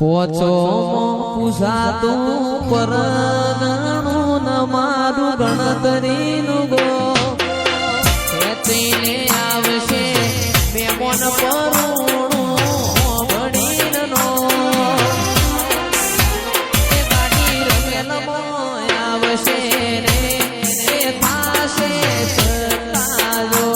પોચો પૂછાતું પરગણું ન મારું ગણતરીનું ગો ખેતીને આવશે મેમોન પરુણું ભણીનો એ ગાડી રમેલમાં આવશે ને એ થાશે સતાજો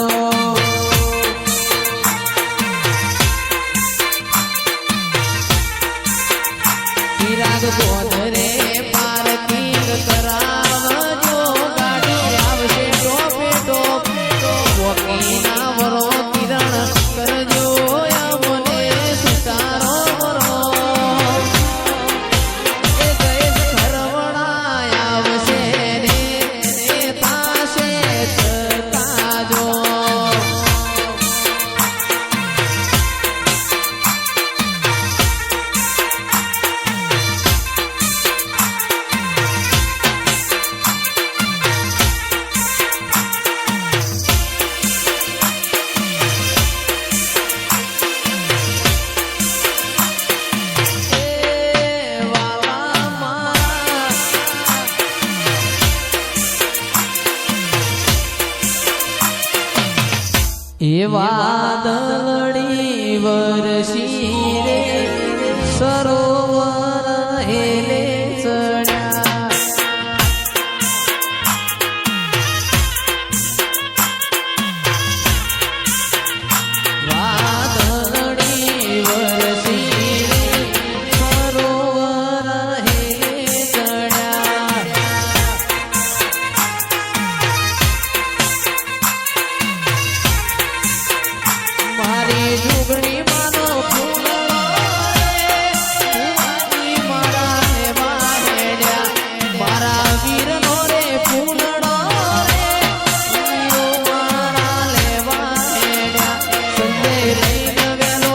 ચિરાગ બોધરે પાર્કિંગ કરાવજો ગાડી આવશે ટોપે ટોપ વકીના વરો કિરણ કરજો મને સુતારો વરો એ ગયેશ ઘરવડા આવશે ને એ થાશે સતાજો એ વાદળડી વરસી રે સરોવર હેલે ચડ્યા વાદળડી વરસી રે સરોવર હેલે ચડ્યા મારી જુગણી માનો ફૂલડો રે ફૂવાની મારા લેવા હેડ્યા મારા વીરનો રે ફૂલડો રે વીરો મારા લેવા હેડ્યા સંજય લઈને વેલો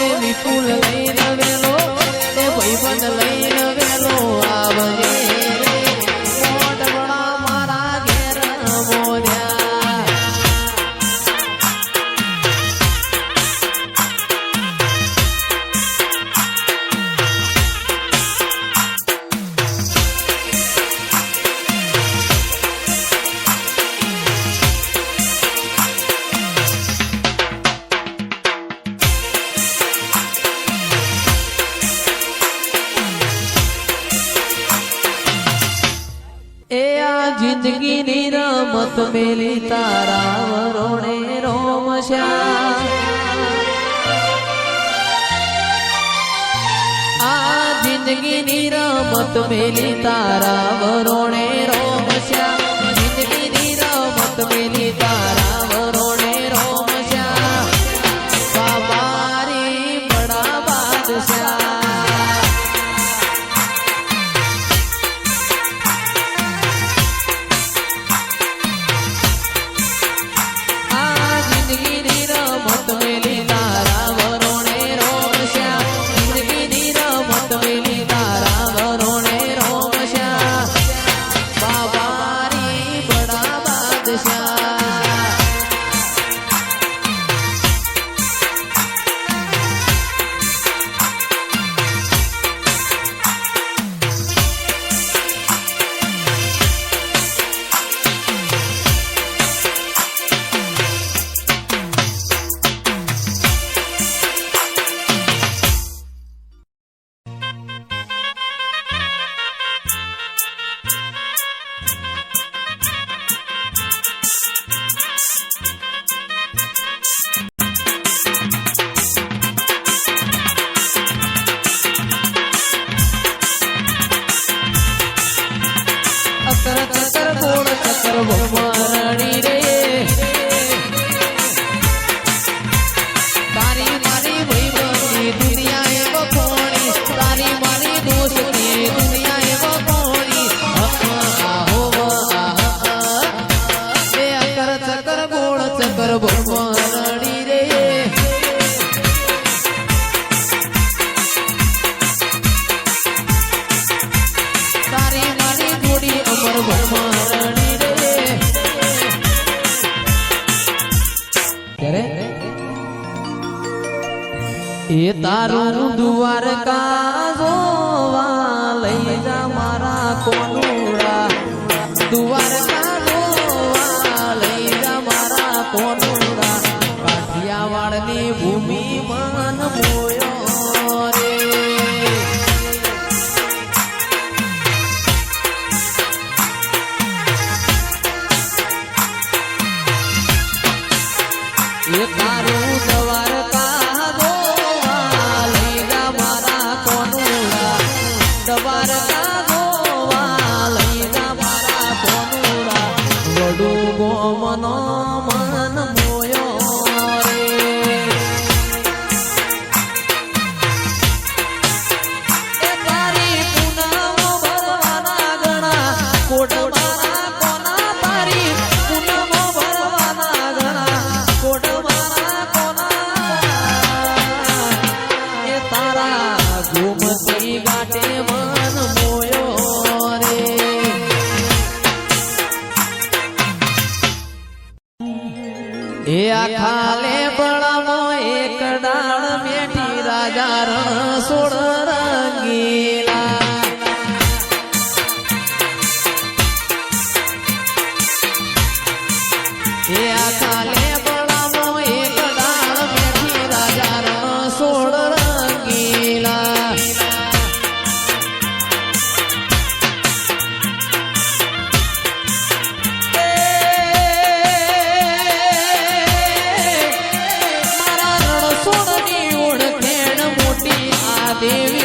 એ વિપુલ લઈને વેલો એ ભાઈબંધ લઈને વેલો આવજે રે મોઢવડા મારા ઘેર મોર્યા એ આ જિંદગીની રમત મેલી તારા વરોણે રોમશ્યા આ જિંદગીની રમત મેલી તારા વરોણે રોમશ્યા જિંદગીની રમત મેલી તારા વરોણે રોમશ્યા બાબારી બડા બાદશાહ ભગવાનડી રે તારી મારી ભાઈબંધી દુનિયા એ વખોણી તારી મારી દોસ્તી દુનિયા એ વખોણી એ અકર ચકર ગોળ ચકર ભગવાનડી રે તારી મારી જોડી અમર ભગવાનડી એ તારું દ્વારકા રણ સોળ રંગીલા એ આખાલે બળામો એક ડાળ બેઠી રાજા રણ સોળ રંગીલા મારા રણ સોળની ઓળખેણ મોટી આ દેવી